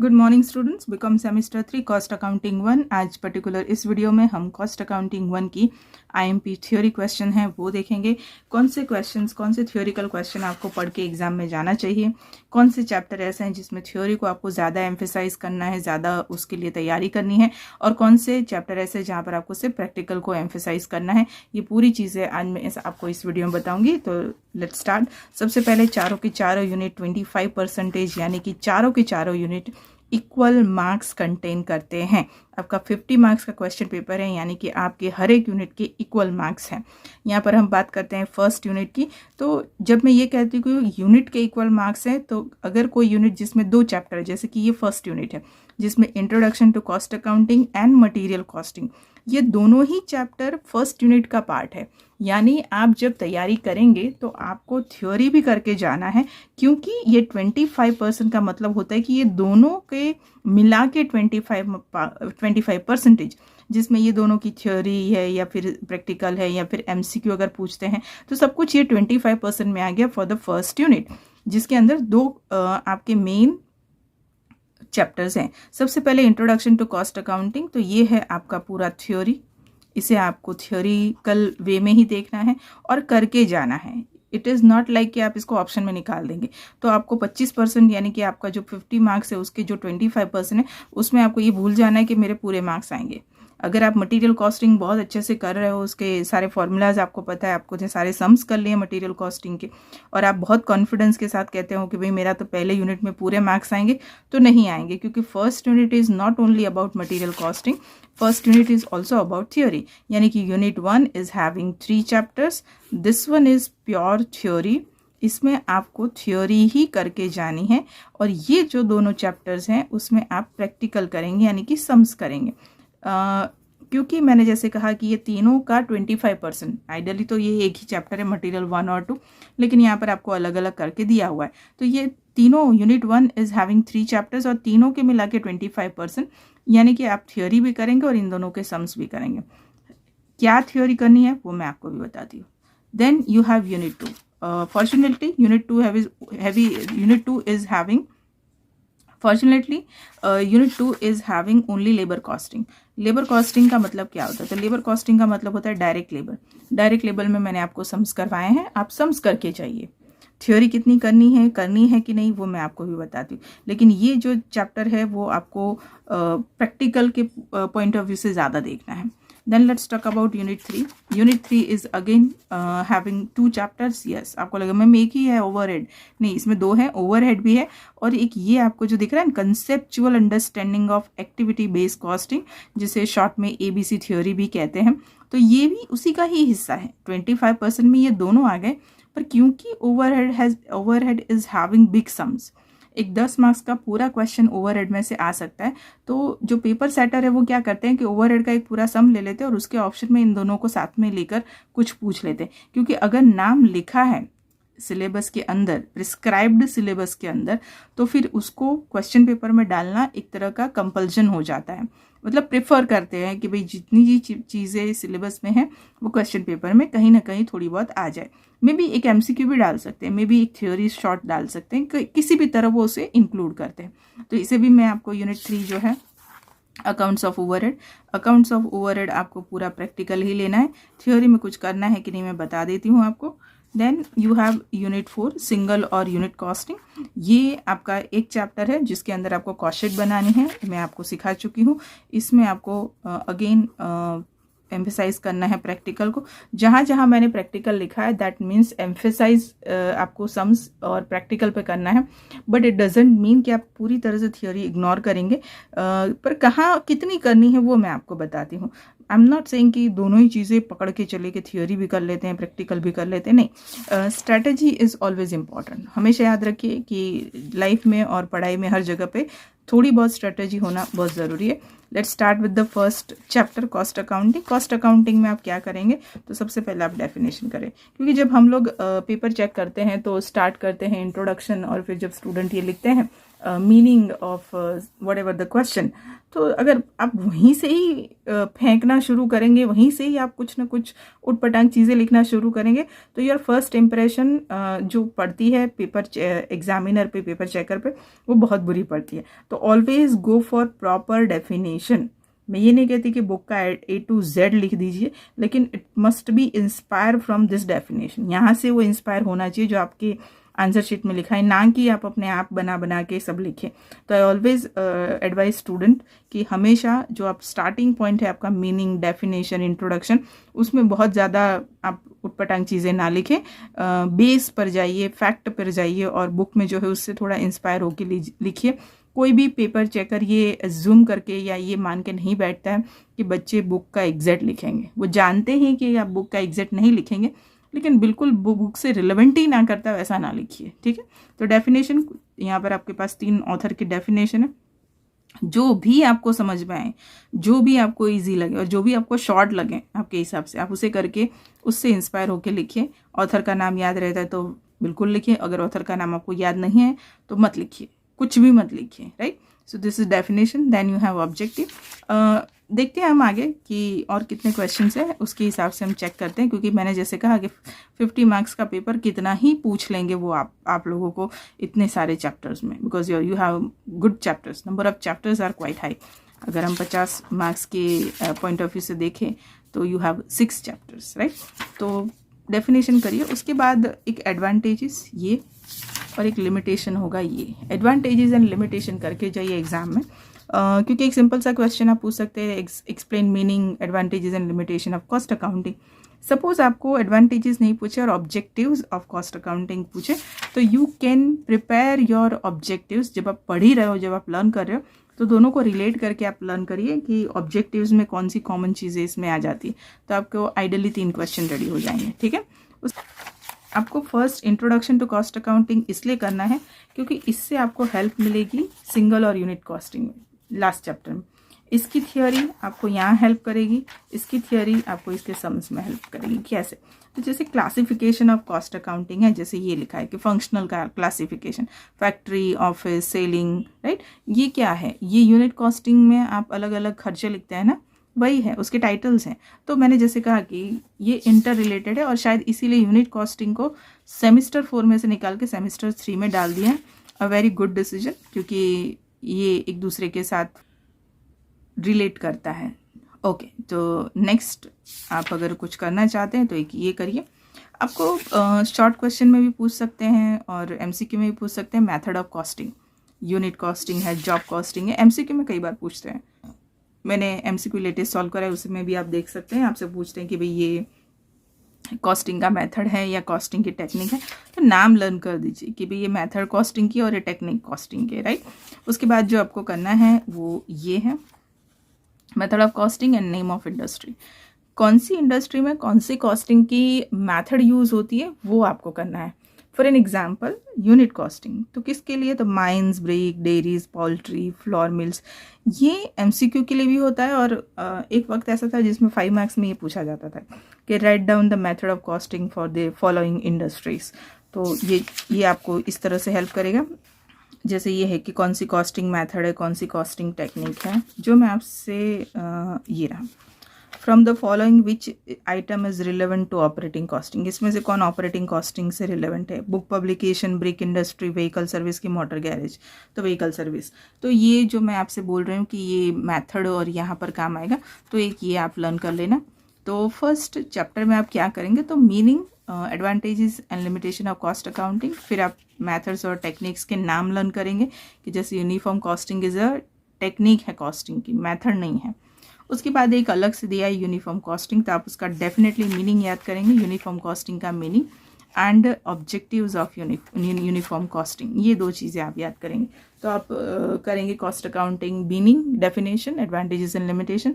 Good morning students, BCom semester 3 cost accounting 1। आज particular इस video में हम कॉस्ट अकाउंटिंग 1 की आईएमपी थ्योरी क्वेश्चन है वो देखेंगे। कौन से क्वेश्चंस, कौन से थ्योरिकल क्वेश्चन आपको पढ़ के एग्जाम में जाना चाहिए, कौन से चैप्टर ऐसे हैं जिसमें थ्योरी को आपको ज़्यादा एम्फेसाइज करना है, ज़्यादा उसके लिए तैयारी करनी है, और कौन से चैप्टर ऐसे हैं जहाँ पर आपको सिर्फ प्रैक्टिकल को एम्फेसाइज करना है। ये पूरी चीज़ें आज मैं आपको इस वीडियो में बताऊँगी। तो लेट्स स्टार्ट। सबसे पहले चारों के चारों यूनिट 25% यानी कि चारों के चारों यूनिट इक्वल मार्क्स कंटेन करते हैं। आपका 50 मार्क्स का क्वेश्चन पेपर है, यानी कि आपके हर एक यूनिट के इक्वल मार्क्स हैं। यहाँ पर हम बात करते हैं फर्स्ट यूनिट की। तो जब मैं ये कहती हूँ कि यूनिट के इक्वल मार्क्स हैं, तो अगर कोई यूनिट जिसमें 2 चैप्टर है, जैसे कि ये फर्स्ट यूनिट है जिसमें introduction to cost accounting and material costing, ये दोनों ही चैप्टर फर्स्ट यूनिट का पार्ट है। यानी आप जब तैयारी करेंगे तो आपको थ्योरी भी करके जाना है, क्योंकि ये 25% का मतलब होता है कि ये दोनों के मिला के 25%, जिसमें ये दोनों की थ्योरी है या फिर प्रैक्टिकल है या फिर एमसीक्यू अगर पूछते हैं, तो सब कुछ ये 25% में आ गया फॉर द फर्स्ट यूनिट, जिसके अंदर 2 आपके मेन चैप्टर्स हैं। सबसे पहले इंट्रोडक्शन टू कॉस्ट अकाउंटिंग, तो ये है आपका पूरा थ्योरी। इसे आपको थ्योरिकल वे में ही देखना है और करके जाना है। इट इज़ नॉट लाइक कि आप इसको ऑप्शन में निकाल देंगे तो आपको 25% यानी कि आपका जो 50 मार्क्स है उसके जो 25% है उसमें आपको ये भूल जाना है कि मेरे पूरे मार्क्स आएंगे। अगर आप मटेरियल कॉस्टिंग बहुत अच्छे से कर रहे हो, उसके सारे फॉर्मूलाज आपको पता है, आपको सारे सम्स कर लिए मटेरियल कॉस्टिंग के, और आप बहुत कॉन्फिडेंस के साथ कहते हो कि भाई मेरा तो पहले यूनिट में पूरे मार्क्स आएंगे, तो नहीं आएंगे, क्योंकि first unit is not only about material costing, first unit is also about theory. यानी कि unit 1 is having 3 chapters, this one is pure theory. इसमें आपको थ्योरी ही करके जानी है, और ये जो दोनों चैप्टर्स हैं उसमें आप प्रैक्टिकल करेंगे, यानी कि सम्स करेंगे। क्योंकि मैंने जैसे कहा कि ये तीनों का 25%, आइडियली तो ये एक ही चैप्टर है मटेरियल 1 और 2, लेकिन यहाँ पर आपको अलग अलग करके दिया हुआ है। तो ये तीनों यूनिट 1 इज़ हैविंग 3 चैप्टर्स और तीनों के मिला के 25%, यानी कि आप थ्योरी भी करेंगे और इन दोनों के सम्स भी करेंगे। क्या थ्योरी करनी है वो मैं आपको भी बताती हूँ। Then you have unit 2। Fortunately unit 2 is having fortunately unit 2 is having only labour costing. Labour costing का मतलब क्या होता है? तो लेबर कॉस्टिंग का मतलब होता है डायरेक्ट लेबर। डायरेक्ट लेबर में मैंने आपको सम्स करवाए हैं, आप सम्स करके चाहिए। थ्योरी कितनी करनी है कि नहीं वो मैं आपको भी बताती हूँ, लेकिन ये जो चैप्टर है वो आपको प्रैक्टिकल के पॉइंट ऑफ व्यू से ज़्यादा देखना है। Then let's talk about Unit 3. Unit 3 is again having 2 chapters. Yes, आपको लगा मैम एक ही है ओवरहेड, नहीं, इसमें 2 है, ओवरहेड भी है और एक ये आपको जो दिख रहा है conceptual understanding of activity based costing, जिसे शॉर्ट में ABC थ्योरी भी कहते हैं। तो ये भी उसी का ही हिस्सा है। 25% में ये दोनों आ गए, पर क्योंकि overhead is having big sums, एक 10 मार्क्स का पूरा क्वेश्चन ओवरहेड में से आ सकता है। तो जो पेपर सेटर है वो क्या करते हैं कि ओवरहेड का एक पूरा सम ले लेते हैं और उसके ऑप्शन में इन दोनों को साथ में लेकर कुछ पूछ लेते हैं, क्योंकि अगर नाम लिखा है सिलेबस के अंदर, प्रिस्क्राइब्ड सिलेबस के अंदर, तो फिर उसको क्वेश्चन पेपर में डालना एक तरह का कंपल्शन हो जाता है। मतलब प्रेफर करते हैं कि भाई जितनी जी चीज़ें सिलेबस में हैं वो क्वेश्चन पेपर में कहीं ना कहीं थोड़ी बहुत आ जाए। मे बी एक MCQ भी डाल सकते हैं, मे बी एक थ्योरी शॉर्ट डाल सकते हैं, किसी भी तरह वो उसे इंक्लूड करते हैं। तो इसे भी मैं आपको यूनिट 3 जो है अकाउंट्स ऑफ ओवरहेड आपको पूरा प्रैक्टिकल ही लेना है, थ्योरी में कुछ करना है कि नहीं मैं बता देती हूँ आपको। Then you have unit 4 single और यूनिट कॉस्टिंग। ये आपका एक चैप्टर है जिसके अंदर आपको कॉस्ट शीट बनानी है, मैं आपको सिखा चुकी हूँ। इसमें आपको अगेन एम्फेसाइज करना है प्रैक्टिकल को। जहाँ जहाँ मैंने प्रैक्टिकल लिखा है दैट मीन्स एम्फेसाइज आपको सम्स और प्रैक्टिकल पे करना है, बट इट डजेंट मीन कि आप पूरी तरह से थ्योरी इग्नोर करेंगे। पर कहाँ कितनी करनी है वो मैं आपको बताती हूँ। आई एम नॉट सेइंग कि दोनों ही चीज़ें पकड़ के चले कि थ्योरी भी कर लेते हैं प्रैक्टिकल भी कर लेते हैं, नहीं। Strategy is always important. हमेशा याद रखिए कि लाइफ में और पढ़ाई में हर जगह पे थोड़ी बहुत स्ट्रैटेजी होना बहुत ज़रूरी है। Let's start with the first chapter cost accounting. Cost accounting में आप क्या करेंगे? तो सबसे पहले आप डेफिनेशन करें, क्योंकि जब हम लोग पेपर चेक करते हैं तो स्टार्ट करते हैं इंट्रोडक्शन, और फिर जब स्टूडेंट ये लिखते हैं meaning of what ever the question. तो अगर आप वहीं से ही फेंकना शुरू करेंगे, वहीं से ही आप कुछ ना कुछ उटपटांग चीज़ें लिखना शुरू करेंगे, तो योर फर्स्ट इम्प्रेशन जो पड़ती है पेपर एग्जामिनर पे, पेपर चेकर पे, वो बहुत बुरी पड़ती है। तो always go for proper definition. मैं ये नहीं कहती कि बुक का A to Z लिख दीजिए, लेकिन it must be inspire from this definition. यहाँ से वो इंस्पायर होना चाहिए जो आपके आंसर शीट में लिखा है, ना कि आप अपने आप बना बना के सब लिखें। तो आई ऑलवेज एडवाइज स्टूडेंट कि हमेशा जो आप स्टार्टिंग पॉइंट है आपका मीनिंग, डेफिनेशन, इंट्रोडक्शन, उसमें बहुत ज़्यादा आप उटपटांग चीज़ें ना लिखें। बेस पर जाइए, फैक्ट पर जाइए, और बुक में जो है उससे थोड़ा इंस्पायर होकर लिखिए। कोई भी पेपर चेकर ये जूम करके या ये मान के नहीं बैठता है कि बच्चे बुक का एग्जैक्ट लिखेंगे। वो जानते हैं कि आप बुक का एग्जैक्ट नहीं लिखेंगे, लेकिन बिल्कुल बुक से रिलेवेंट ही ना करता वैसा ना लिखिए, ठीक है। तो डेफिनेशन यहाँ पर आपके पास 3 ऑथर की डेफिनेशन है। जो भी आपको समझ में आए, जो भी आपको इजी लगे और जो भी आपको शॉर्ट लगे आपके हिसाब से, आप उसे करके उससे इंस्पायर होकर लिखिए। ऑथर का नाम याद रहता है तो बिल्कुल लिखिए, अगर ऑथर का नाम आपको याद नहीं है तो मत लिखिए, कुछ भी मत लिखिए, right. So this is definition, then you have objective. देखते हैं हम आगे कि और कितने क्वेश्चंस है, उसके हिसाब से हम चेक करते हैं, क्योंकि मैंने जैसे कहा कि 50 मार्क्स का पेपर कितना ही पूछ लेंगे वो आप लोगों को इतने सारे चैप्टर्स में, because you have good chapters, number of chapters are quite high. अगर हम 50 मार्क्स के पॉइंट ऑफ व्यू से देखें तो यू हैव 6 चैप्टर्स, राइट। तो डेफिनेशन करिए, उसके बाद एक एडवांटेजेस ये और एक लिमिटेशन होगा ये। एडवांटेजेस एंड लिमिटेशन करके जाइए एग्जाम में, क्योंकि एक सिंपल सा क्वेश्चन आप पूछ सकते हैं, explain meaning, advantages and limitation of cost accounting. Suppose आपको एडवांटेजेस नहीं पूछे और ऑब्जेक्टिव्स ऑफ कॉस्ट अकाउंटिंग पूछे, तो you can prepare your objectives. जब आप पढ़ ही रहे हो, जब आप लर्न कर रहे हो, तो दोनों को रिलेट करके आप लर्न करिए कि ऑब्जेक्टिव्स में कौन सी कॉमन चीज़ें इसमें आ जाती है। तो आपको आइडियली 3 क्वेश्चन रेडी हो जाएंगे, ठीक है। आपको first introduction to cost accounting इसलिए करना है क्योंकि इससे आपको हेल्प मिलेगी सिंगल और यूनिट कॉस्टिंग में, लास्ट चैप्टर में। इसकी थियोरी आपको यहाँ हेल्प करेगी, इसकी थियोरी आपको इसके सम्स में हेल्प करेगी। कैसे? तो जैसे क्लासिफिकेशन ऑफ कॉस्ट अकाउंटिंग है, जैसे ये लिखा है कि फंक्शनल का classification, factory, office, selling, right. ये क्या है? ये यूनिट कॉस्टिंग में आप अलग अलग खर्चे लिखते हैं ना, वही है, उसके टाइटल्स हैं। तो मैंने जैसे कहा कि ये इंटर रिलेटेड है और शायद इसीलिए यूनिट कॉस्टिंग को सेमेस्टर 4 में से निकाल के सेमेस्टर 3 में डाल दिया है। अ वेरी गुड डिसीजन, क्योंकि ये एक दूसरे के साथ रिलेट करता है। ओके, तो नेक्स्ट आप अगर कुछ करना चाहते हैं तो एक ये करिए। आपको शॉर्ट क्वेश्चन में भी पूछ सकते हैं और एमसीक्यू में भी पूछ सकते हैं। Method of costing, unit costing है, जॉब कॉस्टिंग है, एमसीक्यू में कई बार पूछते हैं। मैंने एमसीक्यू लेटेस्ट सॉल्व करा है, उसमें भी आप देख सकते हैं। आपसे पूछते हैं कि भाई ये कॉस्टिंग का मेथड है या कॉस्टिंग की टेक्निक है, तो नाम लर्न कर दीजिए कि भाई ये मेथड कॉस्टिंग की और ये टेक्निक कॉस्टिंग की, राइट। उसके बाद जो आपको करना है वो ये है, method of costing and name of industry. कौन सी इंडस्ट्री में कौन सी कॉस्टिंग की मेथड यूज़ होती है वो आपको करना है। For an example unit costing, तो किसके लिए? तो mines, brick, dairies, poultry, flour mills. ये एमसीक्यू के लिए भी होता है और एक वक्त ऐसा था जिसमें 5 मार्क्स में ये पूछा जाता था कि write down the method of costing for the following industries. तो ये आपको इस तरह से हेल्प करेगा। जैसे ये है कि कौन सी कॉस्टिंग मेथड है, कौन सी कॉस्टिंग टेक्निक है। जो मैं आपसे ये रहा, from the following which item is relevant to operating costing. इसमें से कौन ऑपरेटिंग कॉस्टिंग से रिलेवेंट है? Book publication, brick industry, vehicle service की मोटर गैरेज, तो व्हीकल सर्विस। तो ये जो मैं आपसे बोल रही हूँ कि ये मेथड और यहाँ पर काम आएगा, तो एक ये आप लर्न कर लेना। तो फर्स्ट चैप्टर में आप क्या करेंगे? तो meaning, advantages and limitation of cost accounting. फिर आप मेथड्स और टेक्निक्स के नाम लर्न करेंगे कि जैसे uniform costing is a technique है कॉस्टिंग की, मेथड नहीं है। उसके बाद एक अलग से दिया है यूनिफॉर्म कॉस्टिंग, तो आप उसका डेफिनेटली मीनिंग याद करेंगे, यूनिफॉर्म कॉस्टिंग का meaning and objectives of uniform costing. ये 2 चीज़ें आप याद करेंगे। तो आप करेंगे cost accounting, meaning, definition, advantages and limitation.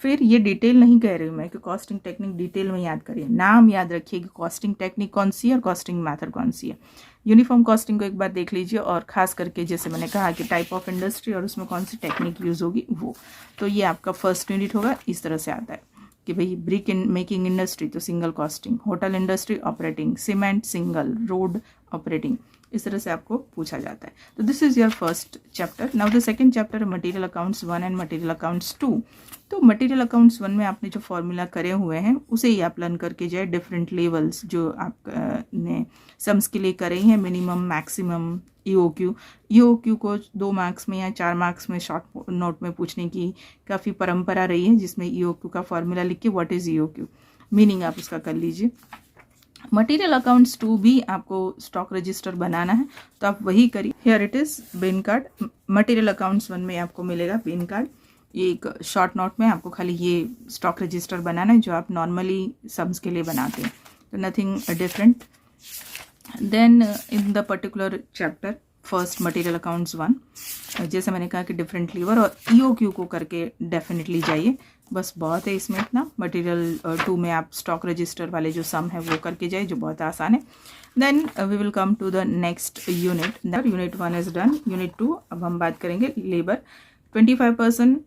फिर ये डिटेल नहीं कह रही हूँ मैं कि कॉस्टिंग टेक्निक डिटेल में याद करिए, नाम याद रखिए कि कॉस्टिंग टेक्निक कौन सी है और कॉस्टिंग मेथड कौन सी है। यूनिफॉर्म कॉस्टिंग को एक बार देख लीजिए, और खास करके जैसे मैंने कहा कि टाइप ऑफ इंडस्ट्री और उसमें कौन सी टेक्निक यूज़ होगी वो। तो ये आपका फर्स्ट यूनिट होगा। इस तरह से आता है कि भाई ब्रिक इन मेकिंग इंडस्ट्री तो single costing, hotel industry operating, cement single, road operating, इस तरह से आपको पूछा जाता है। तो this is your first chapter. Now the second chapter material accounts 1 and material accounts 2। तो मटेरियल अकाउंट्स 1 में आपने जो फॉर्मूला करे हुए हैं उसे ही आप लर्न करके जाए। डिफरेंट लेवल्स जो आपने सम्स के लिए करे हैं, मिनिमम, मैक्सिमम, ईओक्यू को 2 मार्क्स में या 4 मार्क्स में शॉर्ट नोट में पूछने की काफ़ी परंपरा रही है, जिसमें ईओक्यू का फॉर्मूला लिख के व्हाट इज़ ईओक्यू मीनिंग आप उसका कर लीजिए। मटेरियल अकाउंट्स 2 भी आपको स्टॉक रजिस्टर बनाना है, तो आप वही करिए। Here it is been card. Material accounts 1 में आपको मिलेगा बिन कार्ड। ये एक शॉर्ट नोट में आपको खाली ये स्टॉक रजिस्टर बनाना है जो आप नॉर्मली सम्स के लिए बनाते हैं, तो nothing different. Then in the particular chapter first material accounts 1, जैसे मैंने कहा कि डिफरेंट लीवर और ईओक्यू को करके डेफिनेटली जाइए, बस बहुत है इसमें इतना। मटेरियल 2 में आप स्टॉक रजिस्टर वाले जो सम है वो करके जाए, जो बहुत आसान है। Then we will come to the next unit. Unit 1 is done. Unit 2 अब हम बात करेंगे लेबर। 25%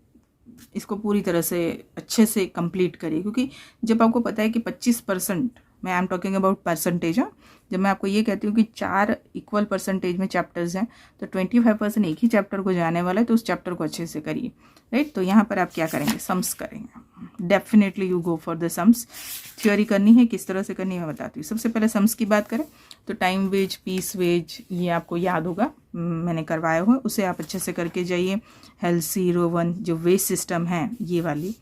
इसको पूरी तरह से अच्छे से कंप्लीट करिए, क्योंकि जब आपको पता है कि 25%, मैं I am talking about percentage, हाँ, जब मैं आपको ये कहती हूँ कि 4 इक्वल परसेंटेज में चैप्टर्स हैं, तो 25% एक ही चैप्टर को जाने वाला है, तो उस चैप्टर को अच्छे से करिए, राइट। तो यहाँ पर आप क्या करेंगे, सम्स करेंगे। Definitely you go for the sums. Theory करनी है, किस तरह से करनी है मैं बताती हूँ। सबसे पहले सम्स की बात करें तो टाइम वेज, पीस वेज, ये आपको याद होगा, मैंने करवाया हुआ, उसे आप अच्छे से करके जाइए। हेल्सी, रोवन, जो वेज सिस्टम है ये वाली,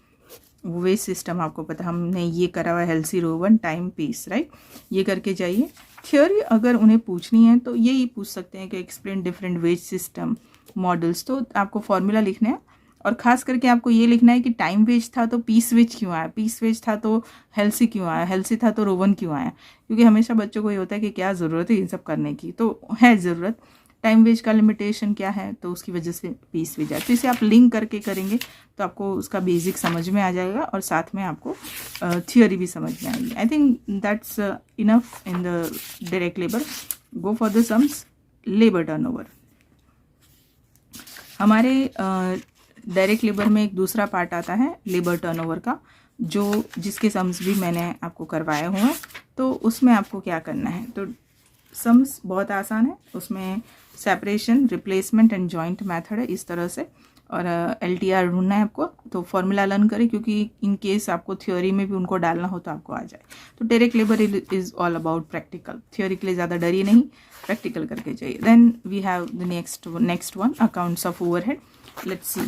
वो वेज सिस्टम आपको पता, हमने ये करा हुआ Halsey, Rowan, time, piece, right. ये करके जाइए। थ्योरी अगर उन्हें पूछनी है तो यही पूछ सकते हैं कि explain different ways system models, तो आपको फॉर्मूला लिखना है, और ख़ास करके आपको ये लिखना है कि टाइम वेज था तो पीस वेज क्यों आया, पीस वेज था तो हेल्सी क्यों आया, हेल्सी था तो रोवन क्यों आया, क्योंकि हमेशा बच्चों को ये होता है कि क्या ज़रूरत है इन सब करने की, तो है ज़रूरत। टाइम वेज का लिमिटेशन क्या है, तो उसकी वजह से पीस वेज आए। तो इसे आप लिंक करके करेंगे तो आपको उसका बेसिक समझ में आ जाएगा, और साथ में आपको थियोरी भी समझ में आएगी। I think that's enough in the direct labour. Go for the sums. Labour turnover, हमारे डायरेक्ट लेबर में एक दूसरा पार्ट आता है लेबर टर्नओवर का, जो जिसके सम्स भी मैंने आपको करवाए हुए हैं। तो उसमें आपको क्या करना है, तो सम्स बहुत आसान है, उसमें separation, replacement and joint method है इस तरह से, और LTR ढूंढना है आपको। तो फॉर्मूला लर्न करें, क्योंकि इन केस आपको थ्योरी में भी उनको डालना हो तो आपको आ जाए। तो direct labour is all about practical. Theory के लिए ज़्यादा डरिए नहीं, प्रैक्टिकल करके जाइए। Then we have the next one, accounts of overhead. Let's see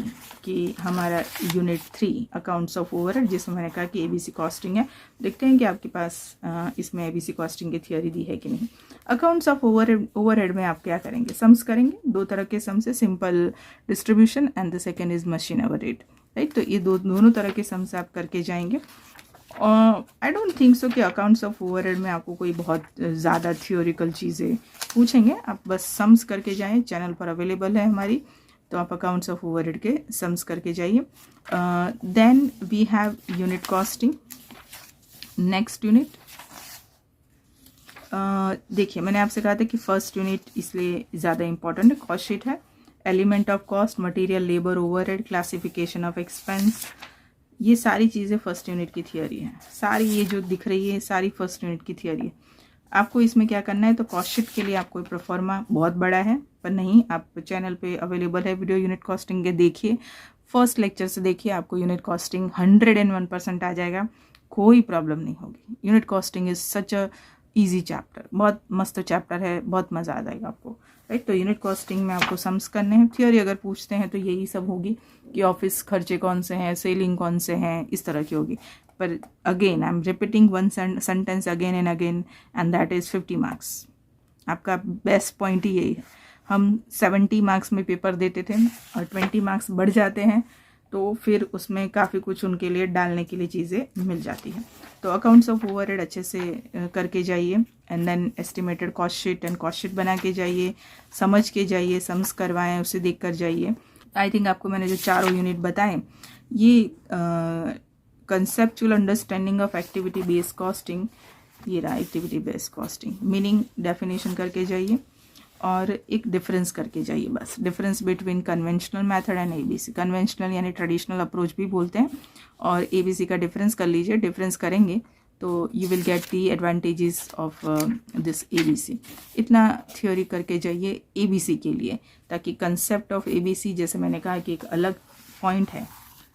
कि हमारा यूनिट 3 अकाउंट्स ऑफ ओवरहेड, जिसमें मैंने कहा कि ABC कॉस्टिंग है। देखते हैं कि आपके पास इसमें ABC कॉस्टिंग की थियोरी दी है कि नहीं। अकाउंट्स ऑफ ओवरहेड में आप क्या करेंगे, सम्स करेंगे। 2 तरह के सम्स है, simple distribution and the second is machine overhead, right. तो ये दोनों तरह के सम्स आप करके जाएंगे। आई डोंट थिंक सो कि अकाउंट्स ऑफ ओवरहेड में आपको कोई बहुत ज़्यादा थियोरिकल चीज़ें पूछेंगे, आप बस सम्स करके जाएँ। चैनल पर अवेलेबल है हमारी, तो आप अकाउंट्स ऑफ ओवरहेड के सम्स करके जाइए। Then we have unit costing, next unit. देखिए मैंने आपसे कहा था कि फर्स्ट यूनिट इसलिए ज़्यादा इंपॉर्टेंट है, कॉस्ट शीट है, element of cost, material, labour, overhead, classification of expense, ये सारी चीज़ें फर्स्ट यूनिट की थियोरी है। सारी ये जो दिख रही है सारी फर्स्ट यूनिट की थियोरी है। आपको इसमें क्या करना है, तो कॉस्ट शीट के लिए आपको प्रोफॉर्मा बहुत बड़ा है, पर नहीं, आप चैनल पे अवेलेबल है वीडियो यूनिट कॉस्टिंग के, देखिए फर्स्ट लेक्चर से देखिए, आपको यूनिट कॉस्टिंग 101% आ जाएगा, कोई प्रॉब्लम नहीं होगी। Unit costing is such a easy chapter, बहुत मस्त चैप्टर है, बहुत मज़ा आ जाएगा आपको, राइट। तो यूनिट कॉस्टिंग में आपको सम्स करने हैं। थियोरी अगर पूछते हैं तो यही सब होगी कि ऑफिस खर्चे कौन से हैं, सेलिंग कौन से हैं, इस तरह की होगी। पर again I am repeating one sentence again and again, and that is 50 marks. आपका बेस्ट पॉइंट ही यही है। हम 70 मार्क्स में पेपर देते थे और 20 मार्क्स बढ़ जाते हैं, तो फिर उसमें काफ़ी कुछ उनके लिए डालने के लिए चीज़ें मिल जाती हैं। तो अकाउंट्स ऑफ ओवरहेड अच्छे से करके जाइए, and then estimated cost sheet and cost sheet बना के जाइए, समझ के जाइए, सम्स करवाएं, उसे देख कर जाइए। आई थिंक आपको मैंने जो चारों यूनिट बताए, ये conceptual understanding of activity based costing, ये रहा activity based costing. Meaning definition करके जाइए और एक डिफरेंस करके जाइए, बस difference between conventional method and ABC। Conventional यानी ट्रेडिशनल अप्रोच भी बोलते हैं, और ABC का डिफरेंस कर लीजिए। डिफरेंस करेंगे तो you will get the advantages of this ABC। इतना थ्योरी करके जाइए ABC के लिए, ताकि कंसेप्ट ऑफ ABC, जैसे मैंने कहा कि एक अलग पॉइंट है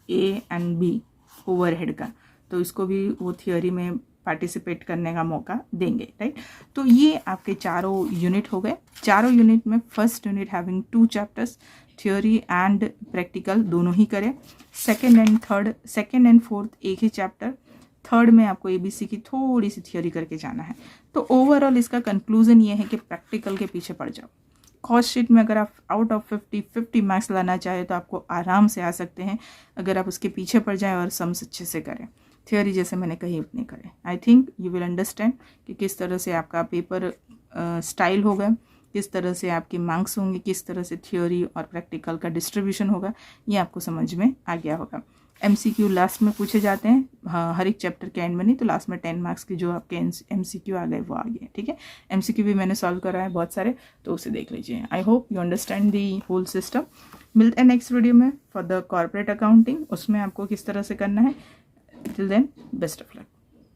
A एंड B ओवरहेड का, तो इसको भी वो थ्योरी में पार्टिसिपेट करने का मौका देंगे, राइट। तो ये आपके चारों यूनिट हो गए। चारों यूनिट में first unit having 2 chapters, theory and practical दोनों ही करें। सेकेंड एंड फोर्थ एक ही चैप्टर, थर्ड में आपको ABC की थोड़ी सी थ्योरी करके जाना है। तो ओवरऑल इसका कंक्लूजन ये है कि प्रैक्टिकल के पीछे पड़ जाओ। कॉस्ट शीट में अगर आप आउट ऑफ 50 मार्क्स लाना चाहे तो आपको आराम से आ सकते हैं, अगर आप उसके पीछे पड़ जाएं और सम्स अच्छे से करें। थ्योरी जैसे मैंने कही उतनी करें। I think you will understand कि किस तरह से आपका पेपर स्टाइल होगा, किस तरह से आपके मार्क्स होंगे, किस तरह से थ्योरी और प्रैक्टिकल का डिस्ट्रीब्यूशन होगा, ये आपको समझ में आ गया होगा। MCQ लास्ट में पूछे जाते हैं, हाँ, हर एक चैप्टर के एंड में नहीं, तो लास्ट में 10 मार्क्स की जो आपके MCQ आ गए वो आ गए, ठीक है। MCQ भी मैंने सॉल्व करा है बहुत सारे, तो उसे देख लीजिए। I hope you understand the whole system. मिलते हैं नेक्स्ट वीडियो में फॉर द कॉर्पोरेट अकाउंटिंग, उसमें आपको किस तरह से करना है। Till then, best of luck.